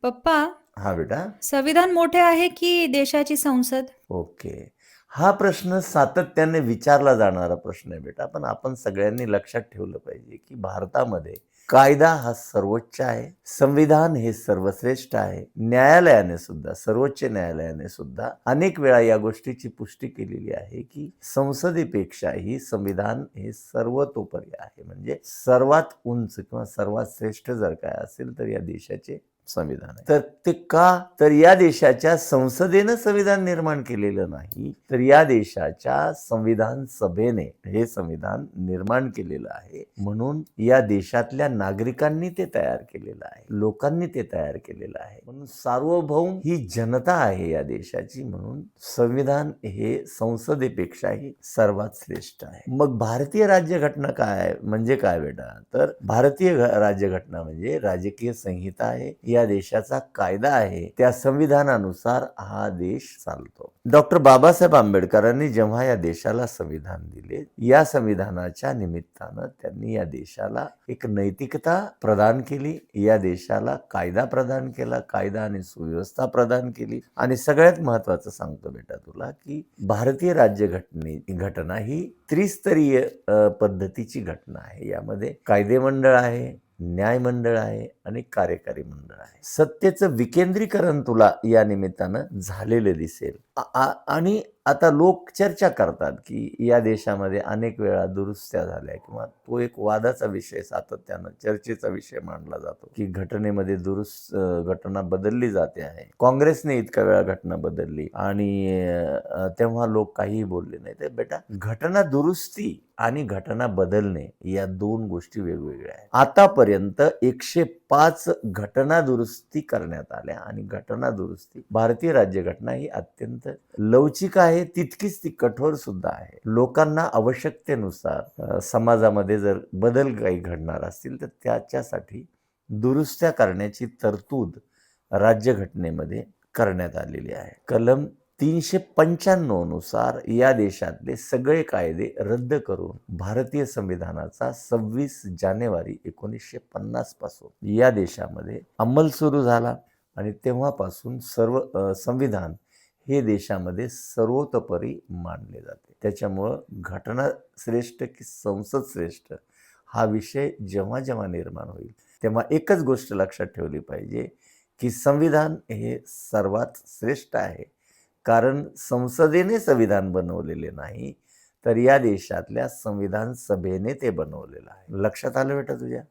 पप्पा, हा बेटा. संविधान मोठे आहे की देशाची संसद? ओके. हा प्रश्न सातत्याने विचारला जाणारा प्रश्न आहे बेटा. पण आपण सगळ्यांनी लक्षात ठेवलं पाहिजे की भारतामध्ये कायदा हा सर्वोच्च आहे, संविधान हे सर्वश्रेष्ठ आहे. न्यायालयाने सुद्धा, सर्वोच्च न्यायालयाने सुद्धा अनेक वेळा या गोष्टीची पुष्टी केलेली आहे की संसदेपेक्षाही संविधान हे सर्वतोपरी आहे. म्हणजे सर्वात उंच किंवा सर्वात श्रेष्ठ जर काय असेल तर या देशाचे संविधान आहे. तर ते का? तर या देशाच्या संसदेनं संविधान निर्माण केलेलं नाही, तर या देशाच्या संविधान सभेने हे संविधान निर्माण केलेलं आहे. म्हणून या देशातल्या नागरिकांनी ते तयार केलेलं आहे, लोकांनी ते तयार केलेलं आहे. म्हणून सार्वभौम ही जनता आहे या देशाची. म्हणून संविधान हे संसदेपेक्षाही सर्वात श्रेष्ठ आहे. मग भारतीय राज्यघटना काय म्हणजे काय बेटा? तर भारतीय राज्यघटना म्हणजे राजकीय संहिता आहे, या देशाचा कायदा आहे. त्या संविधानानुसार हा देश चालतो. डॉक्टर बाबासाहेब आंबेडकरांनी जेव्हा या देशाला संविधान दिले, या संविधानाच्या निमित्तानं त्यांनी या देशाला एक नैतिकता प्रदान केली, या देशाला कायदा प्रदान केला, कायदा आणि सुव्यवस्था प्रदान केली. आणि सगळ्यात महत्वाचं सांगतो बेटा तुला की भारतीय घटना ही त्रिस्तरीय पद्धतीची घटना आहे. यामध्ये कायदे मंडळ आहे, न्याय मंडळ आहे आणि कार्यकारी मंडळ आहे. सत्तेचं विकेंद्रीकरण तुला या निमित्तानं झालेलं दिसेल. आणि आता लोक चर्चा करतात की या देशामध्ये अनेक वेळा दुरुस्त्या झाल्या किंवा तो एक वादाचा विषय, सातत्यानं चर्चेचा विषय मानला जातो की घटनेमध्ये घटना बदलली जाते आहे. काँग्रेसने इतक्या वेळा घटना बदलली आणि तेव्हा लोक काहीही बोलले नाही. तर बेटा, घटना दुरुस्ती आणि घटना बदलणे या दोन गोष्टी वेगवेगळ्या आहेत. आतापर्यंत 105 घटना दुरुस्ती करण्यात आल्या आणि घटना दुरुस्ती भारतीय राज्यघटना ही अत्यंत लवचिक आहे, तितकीच ती कठोर सुद्धा आहे. लोकांना आवश्यकतेनुसार समाजामध्ये जर बदल काही घडणार असतील तर त्याच्यासाठी दुरुस्त्या करण्याची तरतूद राज्यघटनेमध्ये करण्यात आलेली आहे. कलम 395 नुसार या देशातले सगळे कायदे रद्द करून भारतीय संविधानाचा 26 जानेवारी 1950 पासून या देशामध्ये अंमल सुरू झाला आणि तेव्हापासून संविधान हे देशामध्ये सर्वतोपरी मानले जाते. त्याच्यामुळं घटना श्रेष्ठ की संसद श्रेष्ठ हा विषय जेव्हा जेव्हा निर्माण होईल तेव्हा एकच गोष्ट लक्षात ठेवली पाहिजे की संविधान हे सर्वात श्रेष्ठ आहे. कारण संसदेने संविधान बनवलेले नाही, तर या देशातल्या संविधान सभेने ते बनवलेलं आहे. लक्षात आलं बेटा तुझ्या?